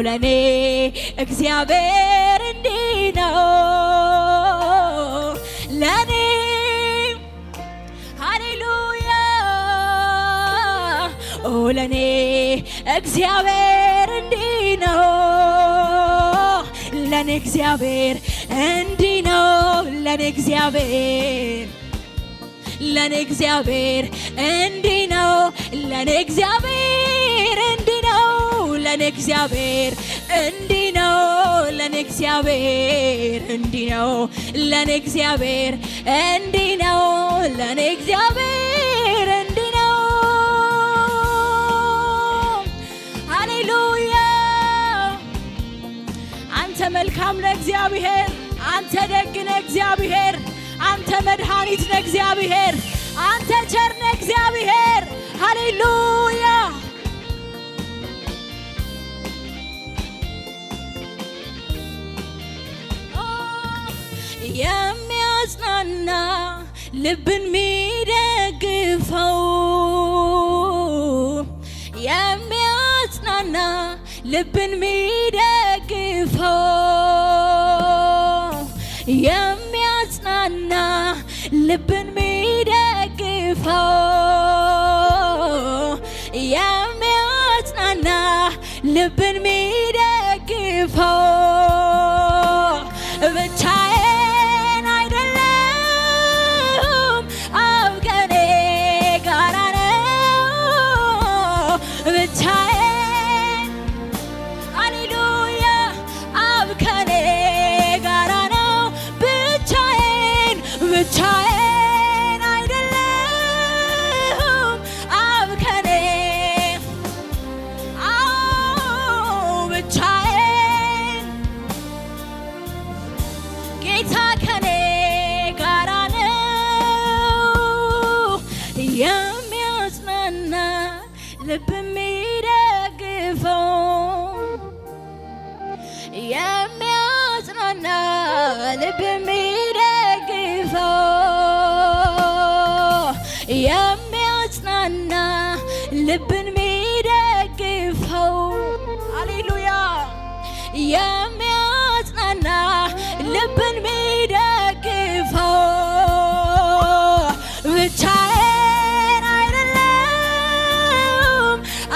ለኔ እግዚአብሔር እንዲህ ነው ለኔ ሃሌሉያ ለኔ እግዚአብሔር እንዲህ ነው ለኔ እግዚአብሔር እንዲህ ነው ለኔ እግዚአብሔር እንዲህ ነው ለኔ እግዚአብሔር እንዲህ ነው ለኔ እግዚአብሔር እንዲህ ነው ለኔ እግዚአብሔር እንዲህ ነው ለኔ እግዚአብሔር እንዲህ ነው ለኔ እግዚአብሔር እንዲህ ነው ሃሌሉያ አንተ መልካም ነህ እግዚአብሔር አንተ ደግ ነህ እግዚአብሔር አንተ መድኃኒት ነህ እግዚአብሔር አንተ ቸር ነህ እግዚአብሔር ሃሌሉያ የሚያጽናና ልብን ሚደግፈው የሚያጽናና ልብን ሚደግፈው የሚያጽናና ልብን ሚደግፈው የሚያጽናና ልብን ሚደግፈው ብቻዬን አይደለም አብ ከኔ ጋር ነው ብቻዬን ሃሌሉያ አብ ከኔ ጋር ነው ብቻዬን አይደለም አብ ከኔ ብቻዬን ጌታ ከኔ ጋር ነው የሚያጽናና ልብ የሚደግፈው የሚያጽናና ልብ የሚደግፈው የሚያጽናና ልብን የሚደግፈው ሃሌሉያ የሚያጽናና ልብን የሚደግፈው ብቻዬን አይደለም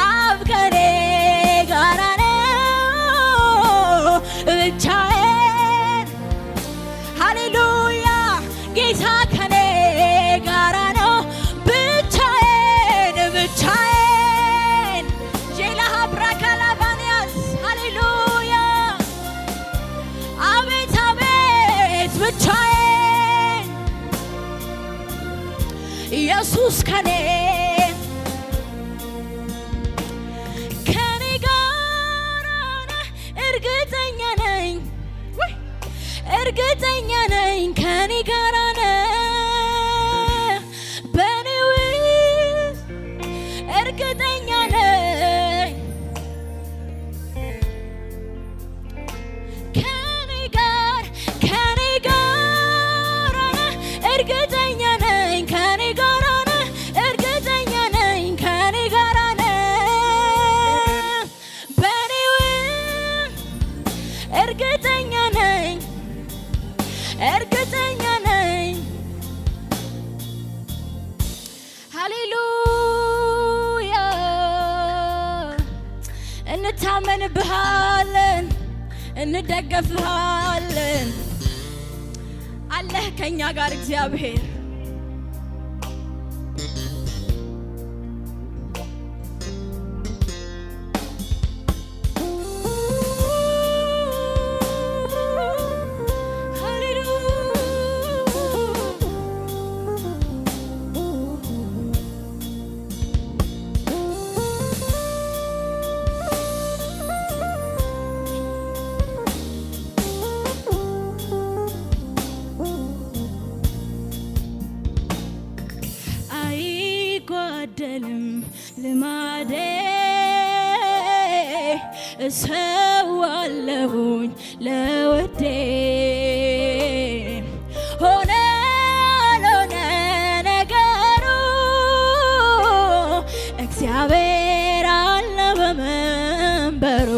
አብ ከኔ ጋር ነው ብቻዬን ሃሌሉያ ጌታ ከኔ ጋር ነው ብቻዬን ጄላሃ ብራካላባንያስ ሃሌሉያ አቤት አቤት ብቻዬን ኢየሱስ ከኔ ጋር ነህ እርግጠኛ ነኝ ከኔ ጋር ነህ በኔ ውስጥ እርግጠኛ ነኝ ከኔ ጋር ነህ እርግጠኛ ነኝ ከኔ ጋር ነህ እርግጠኛ ነኝ ከኔ ጋር ነህ በኔ ውስጥ እርግጠኛ ነኝ ሃሌሉያ እንታመንብሃለን እንደገፍሃለን አለህ ከኛ ጋር እግዚአብሔር ልማዴ እሰዋለሁኝ ለውዴ ሆነ አልሆነ ነገሩ እግዚአብሔር አለ በመንበሩ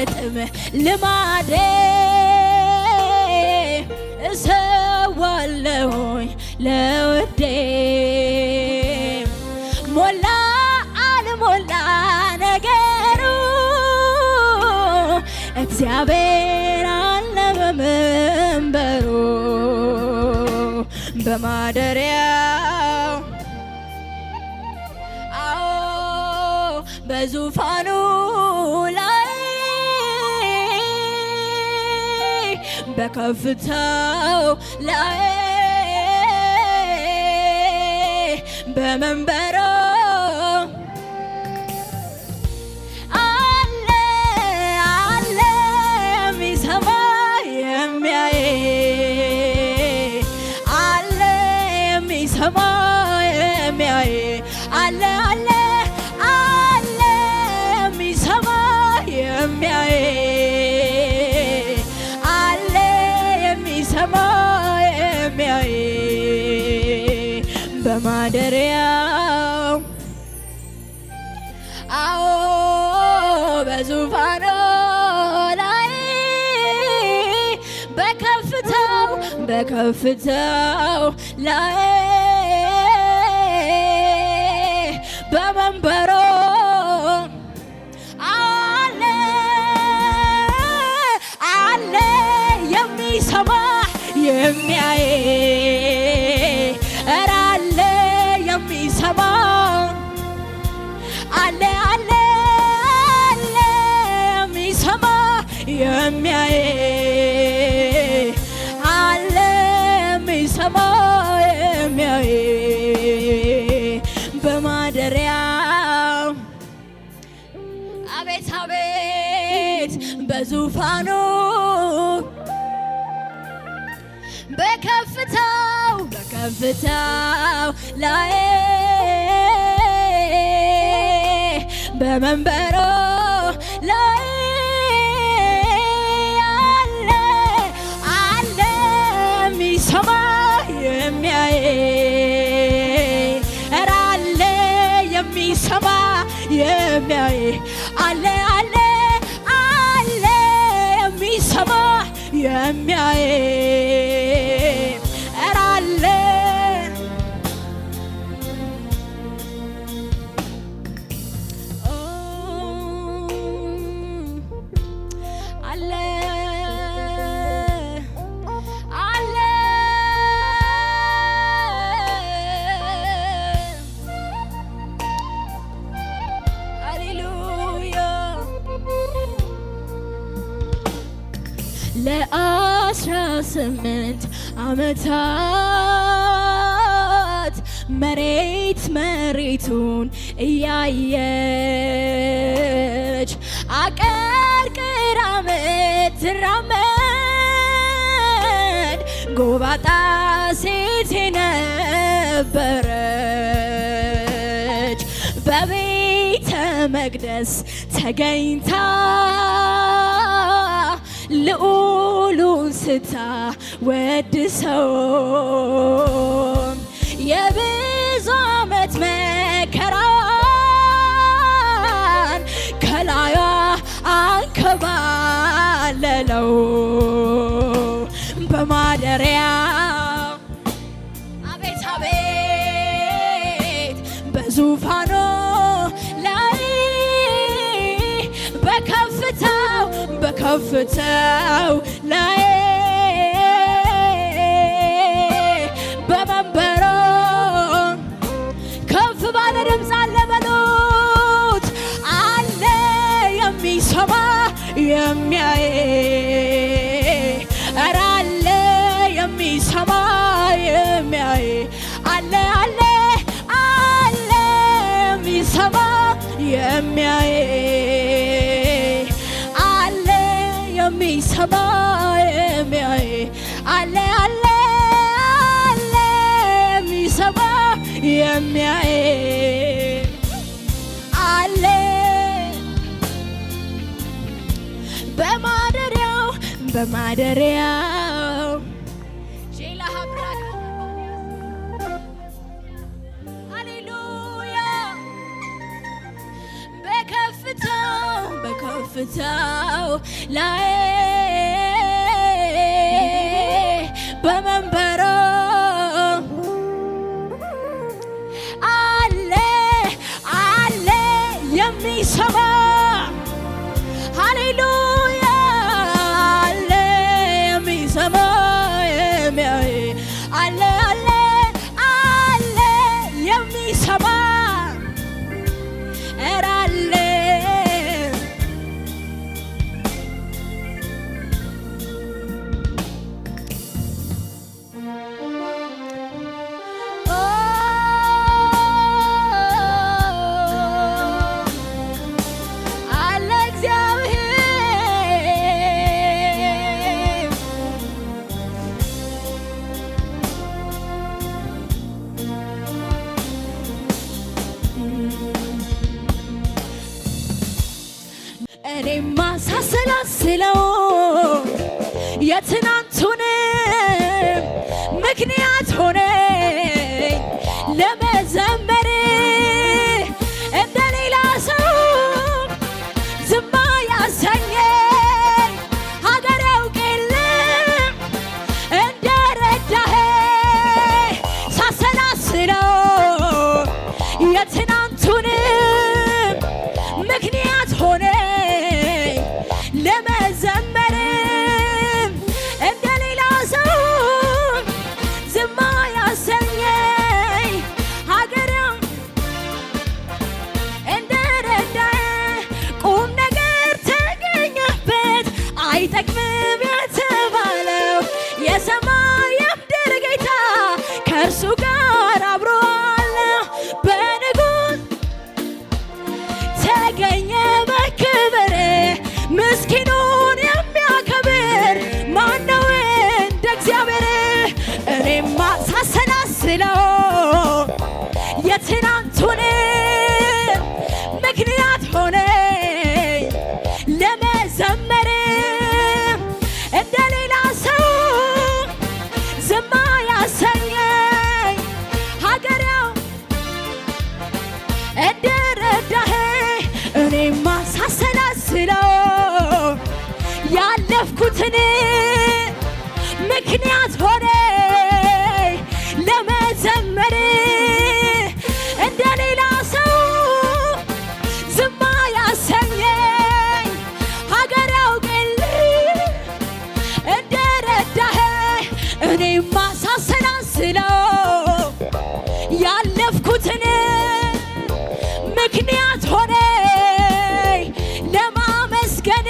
አልለወጥም ልማዴ እሰዋለሁኝ ለውዴ ሞላ አልሞላ ነገሩ እግዚአብሔር አለ በመንበሩ በማደሪያው አዎ በዙፋኑ ላይ በከፍታው ላይ በመንበሩ አለ አለ የሚሰማ የሚያይ አለ የሚሰማ የሚያይ አለ አለ አለ የሚሰማ የሚያይ አለ የሚሰማ የሚያይ በማደሪያው አዎ በዙፋኑ ላይ በከፍታው ላይ በመንበሩ አለ አለ የሚሰማ የሚያይ ኧረ አለ የሚሰማ አለ አለ አለ የሚሰማ የሚያይ አለ የሚሰማ የሚያይ በማደሪያው አቤት አቤት በዙፋኑ በከፍታው ላይ በመንበሩ ላይ አለ አለ የሚሰማ የሚያይ ኧረ አለ የሚሰማ የሚያይ አለ አለ አለ የሚሰማ የሚያይ ኧረ አለ አለ አለ ሃሌሉያ ለ18 ዓመታት መሬት መሬቱን እያየች አቀርቅራ ምትራመድ ጎባጣ ሴት ነበረች በቤተ መቅደስ ተገኝታ ልዑሉን ስታወድሰው የብዙ ዓመት መከራን ከላዩ አንከባለለው በማደሪያው አቤት አቤት በዙፋኑ ላይ በከፍታው ላይ በመንበሩ ከፍ ባለ ድምፅ አለ በሉት አለ የሚሰማ የሚያይ ኧረ አለ የሚሰማ የሚያይ አለ አለ አለ የሚሰማ የሚያይ አለ የሚሰማ የሚያይ አለ አለ አለ የሚሰማ የሚያይ አለ በማደሪያው ጄላ ሀብራክ ሃሌሉያ በከፍታው በከፍታው ላይ በመንበሩ አለ አለ የሚሰማ ሃሌሉያ አለ የሚሰማ የሚያይ አለ አለ አለ የሚሰማ እራለ እኔማ ሳሰላስለው የትናንቱን ምክንያት ሆነኝ ለመዘመር እንደሌላ ሰው ዝም ያሰኘኝ ሀገር ያውቅልኝ እንደረዳህ ሳሰላስለው የትናንቱን ምክንያት ሆነ ለመዘመርም እንደሌላ ሰው ዝም ያሰኘኝ ሀገሬው እንደረዳህ ቁም ነገር ተገኘበት አይጠቅምም የተባለው የሰማይ የምድር ጌታ ከእርሱ ጋር አብሮ አለ በንጉሥ ተገኘ በክብር ምስኪኑን የሚያከብር ማነው እንደ እግዚአብሔር? እኔማ ሳሰላስለው የትናንቱን ምክንያት ሆነኝ ለመዘመር እንደሌላ ሰው ዝም ያሰኘኝ ሀገሬው እንደረዳህ እኔማ ሳሰላስለው ያለፍኩትን ምክንያት ሆነ ለመዘመር እንደሌላ ሰው ዝም ያሰኘኝ ሀገር ያውቅልኝ እንደረዳህ እኔማ ሳሰላስለው ያለፍኩትን ምክንያት ሆነ ለማመስገን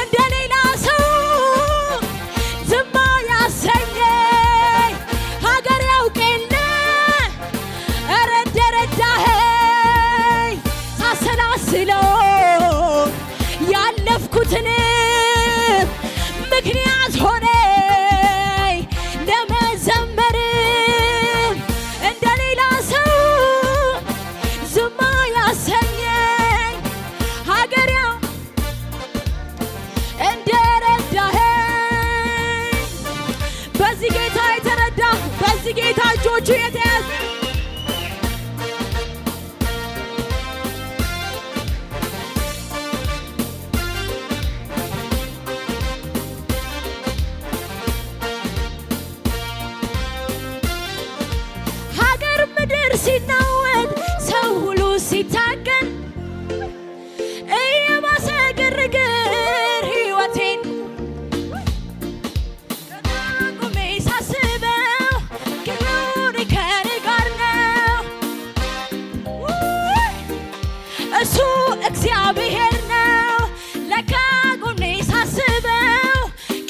እንደሌላ ሰው ዝም ያሰኘኝ ሀገር ያውቅልኝ ኧረ እንደረዳኸኝ ሳሰላስለው ያለፍኩትን ምክንያት ሆነ ለመዘመር እንደሌላ ሰው ዝም ያሰኘኝ ሀገሬው እንደረዳኸኝ በዚህ ጌታ የተረዳ በዚህ ጌታ እጆቹ የተያዘ ሀገር ምድር ሲናወጥ ሰው ሁሉ ሲታገል እየባሰ ግርግር ሕይወቴን ቆሜ ሳስበው ክብሩን ከእኔ ጋር ነው እሱ እግዚአብሔር ነው ለካ ቆሜ ሳስበው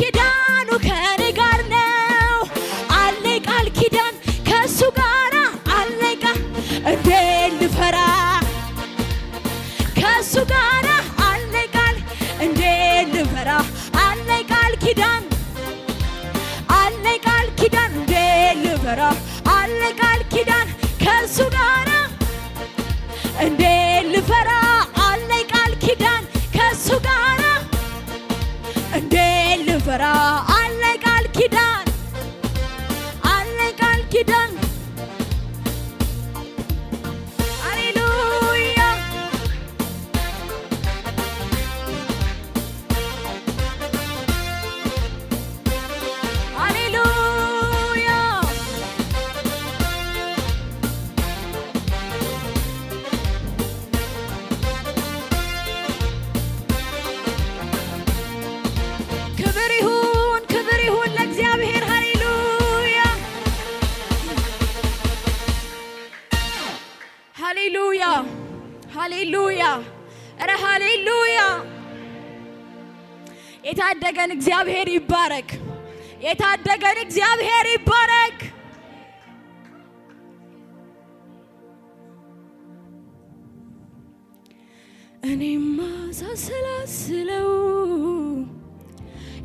ኪዳኑ ከእኔ ጋር ነው አለ ቃል ኪዳን ከእሱ ጋር አለ ቃል እንዴት ልፈራ ከእሱ ጋር አለ ቃል እንዴት ልፈራ አለ ቃል ኪዳን አለ ቃል ኪዳን እንዴት ልፈራ አለ ቃል ኪዳን ከእሱ ጋር እንዴት ልፈራ አለ ቃል ኪዳን ከእሱ ጋር እንዴት ልፈራ አለ ቃል ኪዳን አለ ቃል ኪዳን ሃሌሉያ ሃሌሉያ ኧረ ሃሌሉያ። የታደገን እግዚአብሔር ይባረክ። የታደገን እግዚአብሔር ይባረክ። እኔማ ሳሰላስለው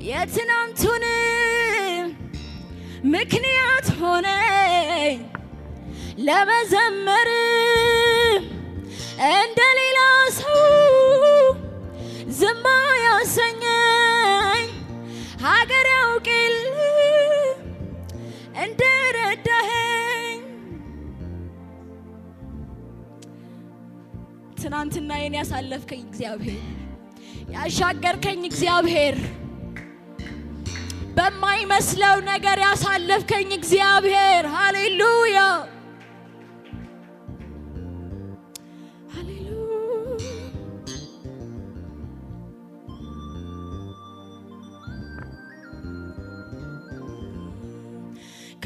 የትናንቱን ምክንያት ሆነኝ ለመዘመር እንደሌላ ሰው ዝም ያሰኘኝ ሀገር ያውቅል እንደረዳኸኝ። ትናንትና የኔ ያሳለፍከኝ እግዚአብሔር፣ ያሻገርከኝ እግዚአብሔር፣ በማይመስለው ነገር ያሳለፍከኝ እግዚአብሔር ሃሌሉያ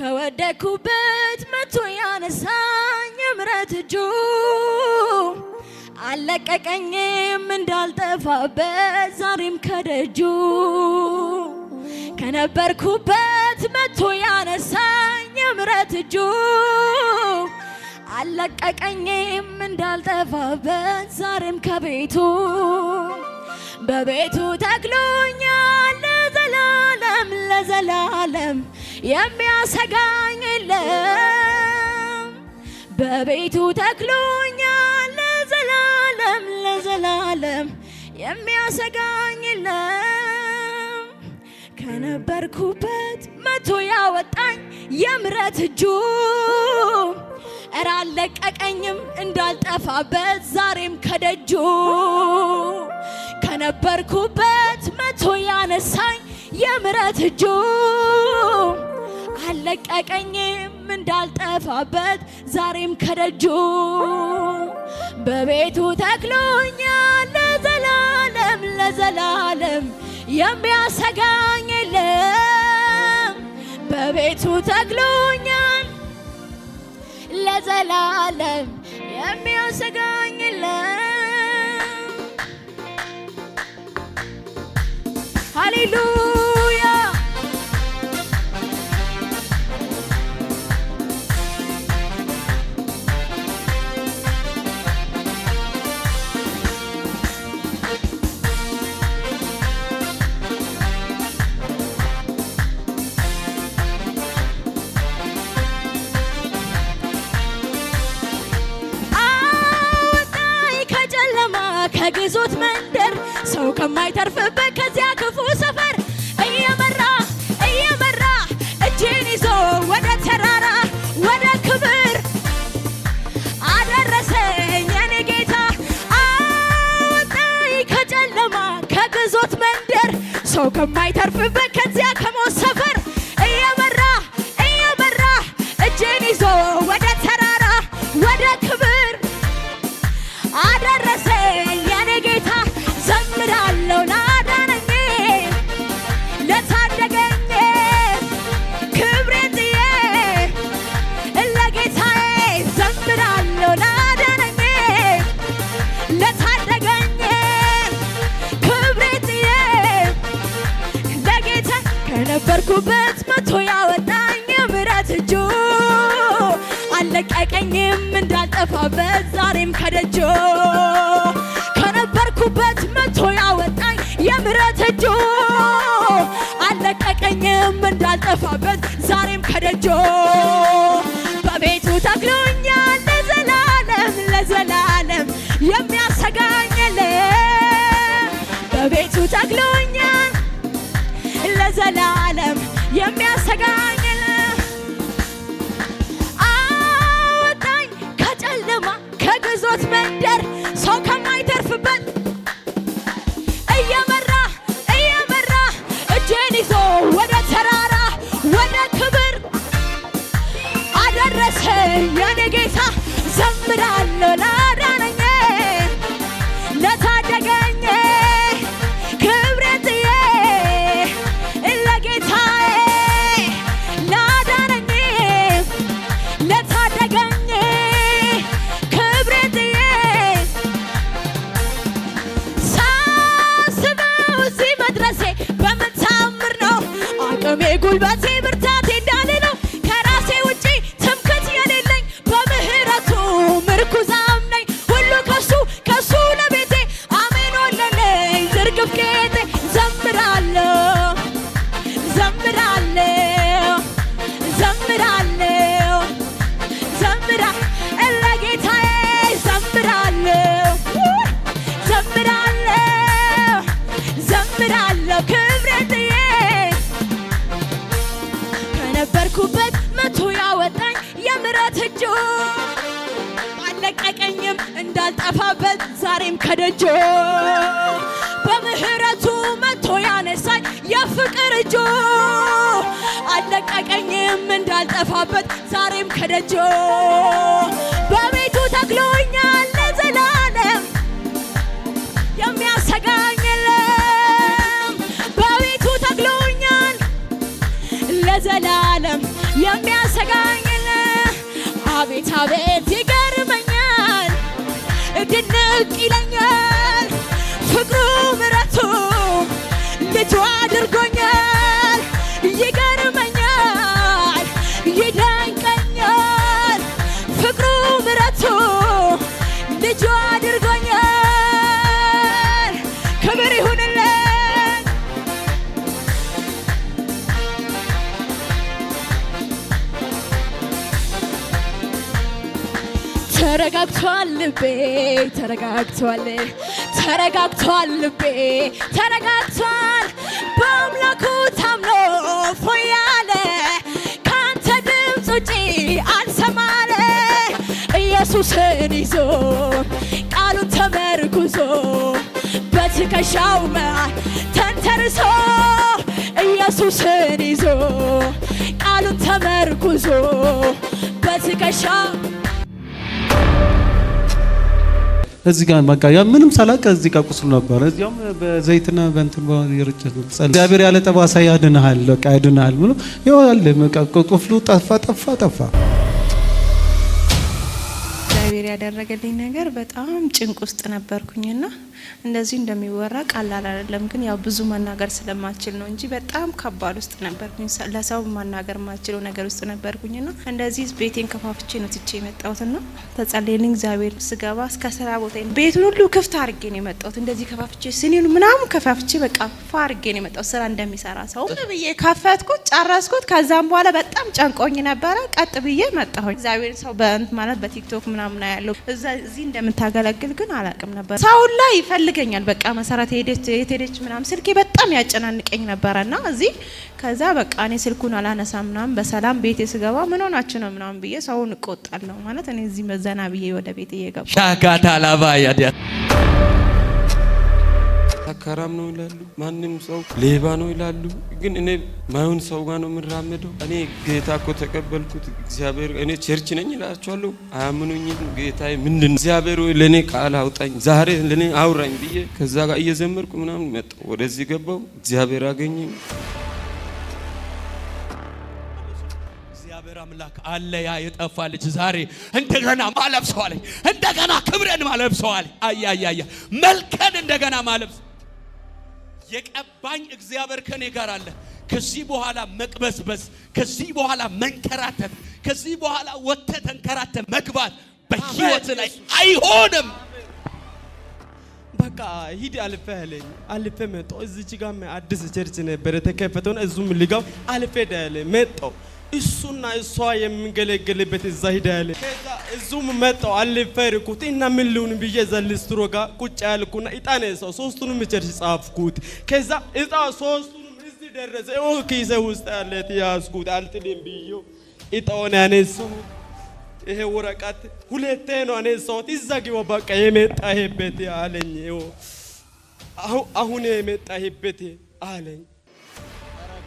ከወደኩበት መቶ ያነሳኝ የምሕረት እጁ አለቀቀኝም እንዳልጠፋበት ዛሬም ከደጁ ከነበርኩበት መቶ ያነሳኝ የምሕረት እጁ አለቀቀኝም እንዳልጠፋበት ዛሬም ከቤቱ በቤቱ ተክሎኛል ለዘላለም ለዘላለም የሚያሰጋኝ የለም። በቤቱ ተክሎኛል ለዘላለም ለዘላለም የሚያሰጋኝ የለም። ከነበርኩበት መቶ ያወጣኝ የምሕረት እጁ እረ አለቀቀኝም እንዳልጠፋበት ዛሬም ከደጁ ከነበርኩበት መቶ ያነሳኝ የምሕረት እጁ አለቀቀኝም እንዳልጠፋበት ዛሬም ከደጁ በቤቱ ተክሎኛል ለዘላለም ለዘላለም የሚያሰጋኝ የለም። በቤቱ ተክሎኛል ለዘላለም የሚያሰጋኝ የለም። ሃሌሉያ ከግዞት መንደር ሰው ከማይተርፍበት ከዚያ ክፉ ሰፈር እየመራ እጄን ይዞ ወደ ተራራ ወደ ክብር አደረሰኝ የኔ ጌታ። አወጣኝ ከጨለማ ከግዞት መንደር ሰው ከማይተርፍበት ከዚያ ከሞት ሰፈር እየመራ እጄን ይዞ ወደ ተራራ ወደ ክብር አደረሰኝ የኔ ጌታ። ዘምራለሁ ላዳነኝ ለታደገኝ ክብሬን ጥዬ ለጌታዬ ዘምራለሁ ላዳነኝ ለታደገኝ ክብሬን ጥዬ ለጌታ ከነበርኩበት መቶ ያወጣኝ የምሕረት እጁ አለቀቀኝም እንዳልጠፋበት ዛሬም ከደጁ ከነበርኩበት መቶ ያወጣኝ የምሕረት እጁ አለቀቀኝም እንዳልጠፋበት ዛሬም ከደጁ በቤቱ ተክሎኛል ለዘላለም ለዘላለም የሚያሰጋኝ የለም። በቤቱ ተክሎኛል ለዘላለም የሚያሰጋኝ የለም። አወጣኝ ከጨለማ ከግዞት መንደር ሰው ከማይተርፍበት እየመራ እጄን ይዞ ወደ ተራራ ወደ ክብር አደረሰኝ የኔ ጌታ። ዘምራለሁ ላዳነኝ ለታደገኝ ክብሬን ጥዬ ለጌታዬ ላዳነኝ ለታደገኝ ክብሬን ጥዬ ጉልበቴ ብርታቴ እንዳልለው ከራሴ ውጪ ትምክህት የሌለኝ በምህረቱ ምርኩዛም ነኝ ሁሉ ከሱ ለቤቴ አሜን ወለለኝ ዝርግፍ ጌጤ ዘምራለሁ ለጌታዬ ዘምራለሁ ክብሬን ጥዬ ከነበርኩበት መቶ ያወጣኝ የምሕረት እጁ አልለቀቀኝም እንዳልጠፋበት ዛሬም ከደጆ በምህረቱ መቶ ያነሳኝ የፍቅር እጁ አልለቀቀኝም እንዳልጠፋበት ዛሬም ከደጆ በቤቱ ተክሎኛል ለዘላለም የሚያሰጋኝ የለም በቤቱ ተክሎኛል ለዘላለም የሚያሰጋኝ የለም አቤት አቤት ይገርመኛል ድንቅ ይለኛል ፍቅሩ ምሕረቱ ልጁ አድርጎኛል ይገርመኛል ይደንቀኛል ፍቅሩ ምሕረቱ ልጁ አድርጎኛል ክብር ይሁንልን ተረጋግቷል ልቤ ተረጋግቷል ልቤ ተረጋግቷል በአምላኩ ታምኖ ፎያለ ካንተ ድምፅ ውጪ አልሰማለ ኢየሱስን ይዞ ቃሉን ተመርኩዞ በትከሻው መሃል ተንተርሶ ኢየሱስን ይዞ ቃሉን ተመርኩዞ በትከሻው እዚህ ጋር በቃ ያ ምንም ሳላቅ እዚህ ጋር ቁስሉ ነበር። እዚያም በዘይትና በእንትን ይርጭት እግዚአብሔር ያለ ጠባሳ ያድንሃል በቃ ያድንሃል ብሎ ይዋል በቃ ቁስሉ ጠፋ። እግዚአብሔር ያደረገልኝ ነገር በጣም ጭንቅ ውስጥ ነበርኩኝና እንደዚህ እንደሚወራ ቀላል አይደለም። ግን ያው ብዙ መናገር ስለማልችል ነው እንጂ በጣም ከባድ ውስጥ ነበርኩኝ። ለሰው መናገር ማልችለው ነገር ውስጥ ነበርኩኝና እንደዚህ ቤቴን ከፋፍቼ ነው ትቼ የመጣሁትና ተጸልየልኝ እግዚአብሔር ስገባ እስከ ስራ ቦታ ቤቱን ሁሉ ክፍት አድርጌ ነው የመጣሁት። እንደዚህ ከፋፍቼ ሲኒሉ ምናምን ከፋፍቼ በቃ ፋ አድርጌ ነው የመጣሁት ስራ እንደሚሰራ ሰው ብዬ ከፈትኩት ጨረስኩት። ከዛም በኋላ በጣም ጨንቆኝ ነበረ። ቀጥ ብዬ መጣሁኝ። እግዚአብሔር ሰው በእንት ማለት በቲክቶክ ምናምን ያለው እዚህ እንደምታገለግል ግን አላውቅም ነበር። ሰው ላይ ይፈልገኛል በቃ መሰረት ሄደች ምናምን ስልኬ በጣም ያጨናንቀኝ ነበርና እዚህ ከዛ በቃ እኔ ስልኩን አላነሳም ምናምን በሰላም ቤቴ ስገባ ምን ሆናችሁ ነው ምናምን ብዬ ሰውን እቆጣለሁ ማለት እኔ እዚህ መዘና ብዬ ወደ ቤቴ እየገባሁ ሻካታ ላባ ያዲያ ሰካራም ነው ይላሉ፣ ማንም ሰው ሌባ ነው ይላሉ። ግን እኔ ማይሆን ሰው ጋር ነው የምራመደው። እኔ ጌታ እኮ ተቀበልኩት እግዚአብሔር እኔ ቸርች ነኝ እላቸዋለሁ፣ አያምኑኝም። ጌታዬ ምንድን እግዚአብሔር ወይ ለኔ ቃል አውጣኝ ዛሬ ለኔ አውራኝ ብዬ ከዛ ጋር እየዘመርኩ ምናምን መጣሁ። ወደዚህ ገባሁ፣ እግዚአብሔር አገኘኝ። እግዚአብሔር አምላክ አለ ያ የጠፋ ልጅ ዛሬ እንደገና ማለብሰው አለኝ። እንደገና ክብረን ማለብሰው አለኝ። አያያያ መልከን እንደገና ማለብሰው የቀባኝ እግዚአብሔር ከኔ ጋር አለ። ከዚህ በኋላ መቅበዝበዝ፣ ከዚህ በኋላ መንከራተት፣ ከዚህ በኋላ ወጥተህ ተንከራተህ መግባት በህይወት ላይ አይሆንም። በቃ ሂድ አልፈ አለኝ። አልፈ መጣሁ። እዚች ጋር አዲስ ቸርች ነበር የተከፈተው። እዙም ልጋው አልፈ ዳለ መጣሁ። እሱና እሷ የሚገለገልበት እዛ ሂዳለ። ከዛ እዙም መጣሁ አልፈርኩት እና ምን ልሁን ብዬ ዘልስትሮ ጋር ቁጭ ያልኩና እጣኔ ሰው ሶስቱንም ቸርች ጻፍኩት። ከዛ እጣ ሶስቱንም እዚህ ደረሰ። ኪሴ ውስጥ ያለት ያዝኩት አልጥልም ብዬው እጣውን ያነሳሁ። ይሄ ወረቀት ሁለቴ ነው ያነሳሁት። እዛ ግባ በቃ የመጣህበት አለኝ። አሁን የመጣህበት አለኝ።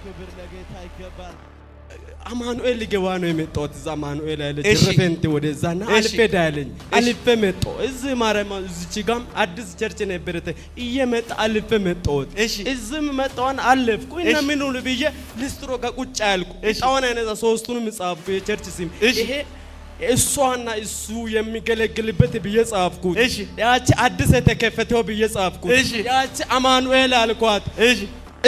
ክብር ለጌታ ይገባል። አማኑኤል ሊገባ ነው የመጣሁት። እዛ አማኑኤል ያለ ጅረፈንት ወደዛና አልፌ ዳለኝ። አልፌ መጣሁ። እዚህ ማረማ እዚች ጋም አዲስ ቸርች ነበረተ እየመጣ አልፌ መጣሁት። እዚህም መጣሁን አለፍኩ እና ምን ሁሉ ብዬ ልስትሮ ጋር ቁጭ ያልኩ እጣውን አይነዛ ሶስቱንም ጻፍኩ። የቸርች ስም ይሄ እሷና እሱ የሚገለግልበት ብዬ ጻፍኩት። ያቺ አዲስ የተከፈተው ብዬ ጻፍኩት። ያቺ አማኑኤል አልኳት።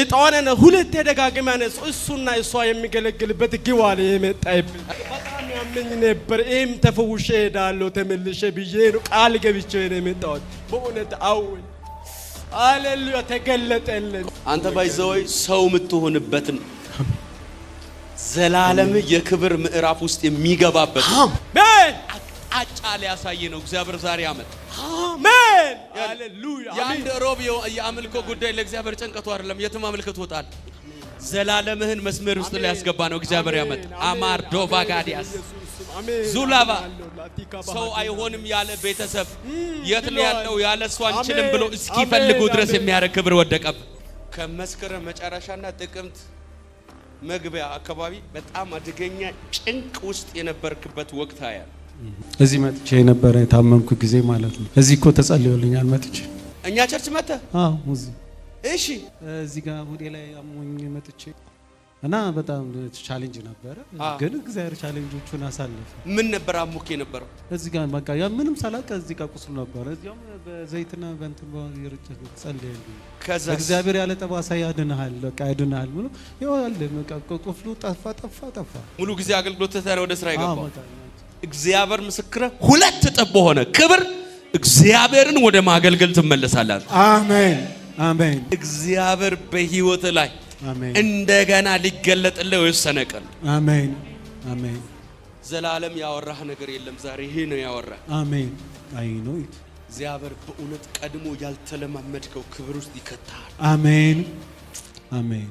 እጣዋን ሁለት ደጋግማ ነሱ እሱና እሷ የሚገለግልበት ግዋል የመጣይብኝ በጣም ያመኝ ነበር። እም ተፈውሼ ሄዳለሁ ተመልሼ ብዬ ነው ቃል ገብቼ ነው የመጣሁት። በእውነት አውል ሃሌሉያ ተገለጠልን። አንተ ባይዘወይ ሰው የምትሆንበትን ዘላለም የክብር ምዕራፍ ውስጥ የሚገባበት አሜን አቅጣጫ ሊያሳይ ነው እግዚአብሔር ዛሬ አመጣ። አሜን ሃሌሉያ። ያንደ ሮብ የአምልኮ ጉዳይ ለእግዚአብሔር ጭንቀቱ አይደለም። የትም አምልከት ወጣል ዘላለምህን መስመር ውስጥ ሊያስገባ ነው እግዚአብሔር ያመጣ። አማር ዶቫ ጋዲያስ ዙላባ ሰው አይሆንም ያለ ቤተሰብ የት ነው ያለው ያለ እሱ አንችልም ብሎ እስኪፈልጉ ድረስ የሚያረግ ክብር ወደቀብ። ከመስከረም መጨረሻና ጥቅምት መግቢያ አካባቢ በጣም አደገኛ ጭንቅ ውስጥ የነበርክበት ወቅት አያ እዚህ መጥቼ የነበረ የታመምኩ ጊዜ ማለት ነው። እዚህ እኮ ተጸልዮልኛል መጥቼ እኛ ቸርች መጣ። አዎ እዚህ እሺ እዚህ ጋር ወዴ ላይ አሞኝ መጥቼ እና በጣም ቻሌንጅ ነበረ። ግን እግዚአብሔር ቻሌንጆቹን አሳለፈ። ምን ነበር አሙኬ ነበር? እዚህ ጋር በቃ ያ ምንም ሳላቀ እዚህ ጋር ቁስሉ ነበር። እዚያም በዘይትና በእንትን ይርጨት ጸልየልኝ። ከዛ እግዚአብሔር ያለ ጠባሳ ያድንሃል፣ በቃ ያድንሃል ብሎ ይዋል በቃ ቁስሉ ጠፋ። ሙሉ ጊዜ አገልግሎት ተታረ ወደ ስራ ይገባው። እግዚአብሔር ምስክረ ሁለት እጥፍ ሆነ ክብር እግዚአብሔርን ወደ ማገልገል ትመለሳለህ። አሜን አሜን። እግዚአብሔር በህይወት ላይ አሜን እንደገና ሊገለጥልህ የወሰነ ቀን። አሜን አሜን። ዘላለም ያወራህ ነገር የለም ዛሬ ይሄ ነው ያወራህ። አሜን አይ ነው እግዚአብሔር በእውነት ቀድሞ ያልተለማመድከው ክብር ውስጥ ይከታል። አሜን አሜን።